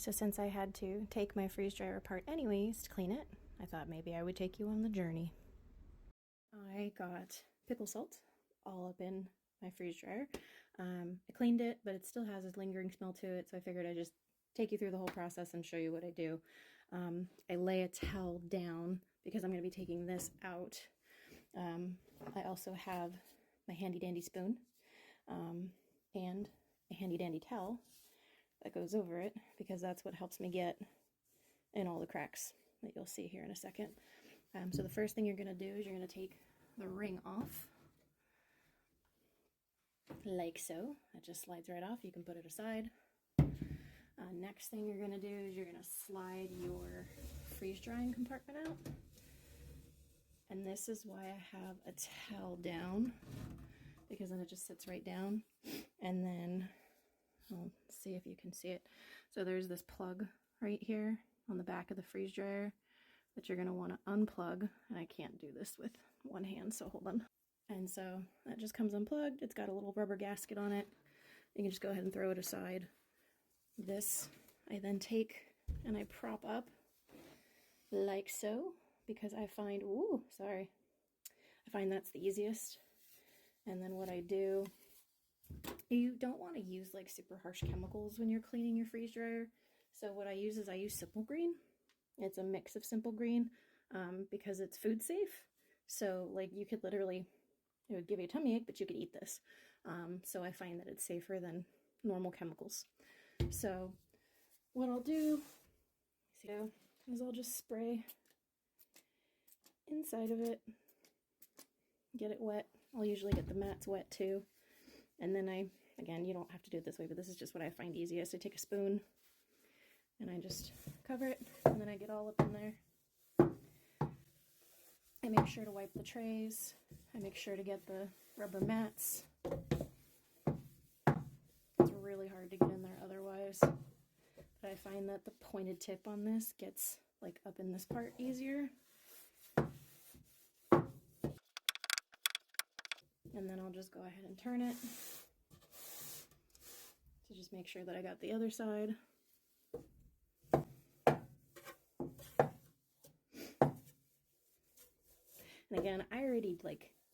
So since I had to take my freeze dryer apart anyways to clean it, I thought maybe I would take you on the journey. I got pickle salt all up in my freeze dryer. I cleaned it, but it still has a lingering smell to it, so I figured I'd just take you through the whole process and show you what I do. I lay a towel down because I'm going to be taking this out. I also have my handy dandy spoon and a handy dandy towel that goes over it because that's what helps me get in all the cracks that you'll see here in a second. So the first thing you're going to do is you're going to take the ring off, like so. That just slides right off. You can put it aside. Next thing you're going to do is you're going to slide your freeze drying compartment out. And this is why I have a towel down, because then it just sits right down. And then, I'll see if you can see it. So there's this plug right here on the back of the freeze dryer that you're going to want to unplug. And I can't do this with one hand, so hold on. And so that just comes unplugged. It's got a little rubber gasket on it. You can just go ahead and throw it aside. This I then take and I prop up like so, because I find, I find that's the easiest. And then what I do, you don't want to use like super harsh chemicals when you're cleaning your freeze dryer. So what I use is I use Simple Green. It's a mix of Simple Green because it's food safe. So like you could literally, it would give you a tummy ache, but you could eat this. So I find that it's safer than normal chemicals. So what I'll do is I'll just spray inside of it, get it wet. I'll usually get the mats wet too. And then again, you don't have to do it this way, but this is just what I find easiest. I take a spoon and I just cover it, and then I get all up in there. I make sure to wipe the trays. I make sure to get the rubber mats. It's really hard to get in there otherwise. But I find that the pointed tip on this gets like up in this part easier. And then I'll just go ahead and turn it to just make sure that I got the other side. And again, I already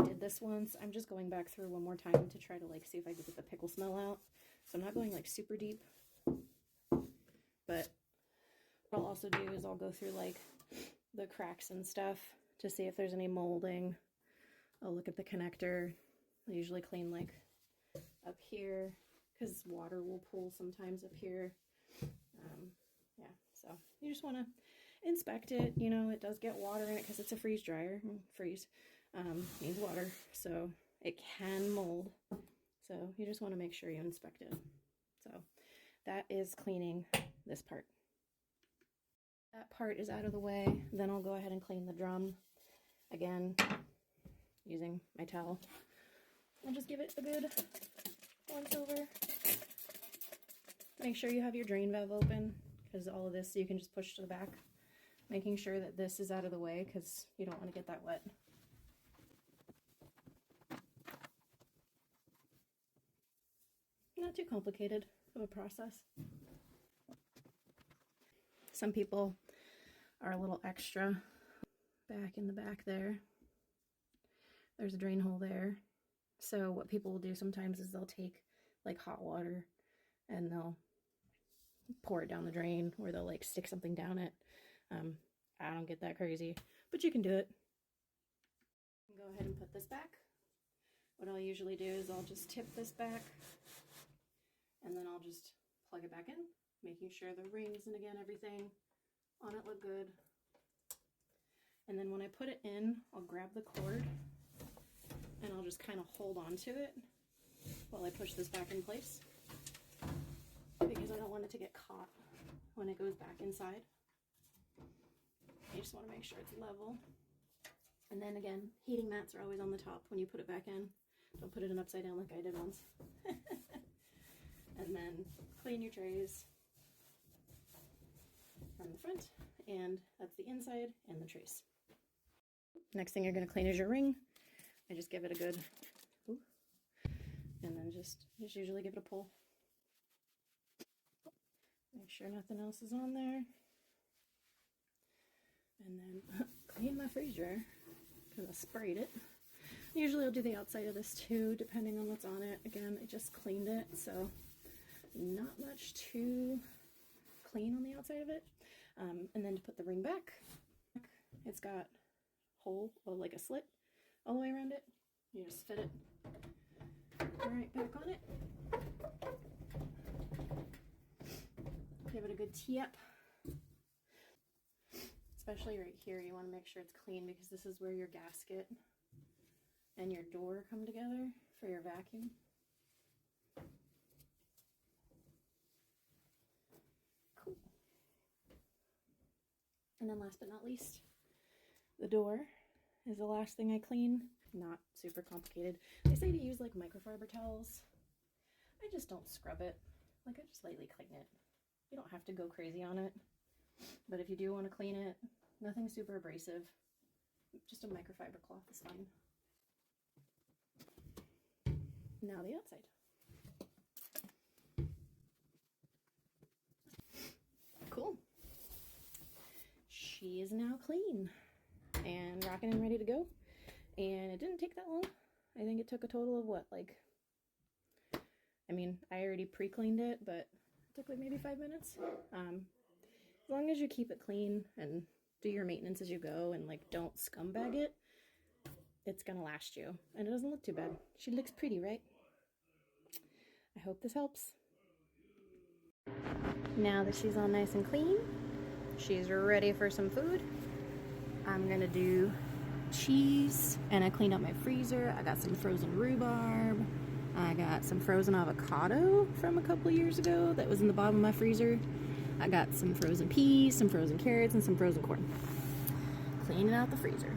did this once. I'm just going back through one more time to try to see if I can get the pickle smell out. So I'm not going super deep. But what I'll also do is I'll go through the cracks and stuff to see if there's any molding. I'll look at the connector. I usually clean up here because water will pool sometimes up here. Yeah, so you just want to inspect it. You know, it does get water in it because it's a freeze dryer. Freeze means water, so it can mold. So you just want to make sure you inspect it. So that is cleaning this part. That part is out of the way. Then I'll go ahead and clean the drum again using my towel. I'll just give it a good once over. Make sure you have your drain valve open, because all of this you can just push to the back. Making sure that this is out of the way because you don't want to get that wet. Not too complicated of a process. Some people are a little extra. Back in the back there, there's a drain hole there. So what people will do sometimes is they'll take hot water and they'll pour it down the drain, or they'll stick something down it. I don't get that crazy, but you can do it. Go ahead and put this back. What I'll usually do is I'll just tip this back and then I'll just plug it back in, making sure the rings and again everything on it look good. And then when I put it in, I'll grab the cord and I'll just kind of hold on to it while I push this back in place, because I don't want it to get caught when it goes back inside. You just want to make sure it's level. And then again, heating mats are always on the top when you put it back in. Don't put it in upside down like I did once. And then clean your trays from the front, and that's the inside and the trays. Next thing you're going to clean is your ring. I just give it a good, and then just usually give it a pull. Make sure nothing else is on there. And then clean my freezer because I sprayed it. Usually I'll do the outside of this too, depending on what's on it. Again, I just cleaned it, so not much to clean on the outside of it. And then to put the ring back, it's got a hole, well, like a slit all the way around it. You just fit it right back on it. Give it a good tee up. Especially right here, you want to make sure it's clean because this is where your gasket and your door come together for your vacuum. Cool. And then last but not least, the door is the last thing I clean. Not super complicated. They say to use like microfiber towels. I just don't scrub it. Like, I just lightly clean it. You don't have to go crazy on it. But if you do want to clean it, nothing super abrasive. Just a microfiber cloth is fine. Now the outside. Cool. She is now clean and rocking and ready to go. And it didn't take that long. I think it took a total of what, like, I mean, I already pre-cleaned it, but it took like maybe 5 minutes. As long as you keep it clean and do your maintenance as you go and like don't scumbag it, it's gonna last you. And it doesn't look too bad. She looks pretty, right? I hope this helps. Now that she's all nice and clean, she's ready for some food. I'm gonna do cheese, and I cleaned out my freezer. I got some frozen rhubarb. I got some frozen avocado from a couple years ago that was in the bottom of my freezer. I got some frozen peas, some frozen carrots, and some frozen corn. Cleaning out the freezer.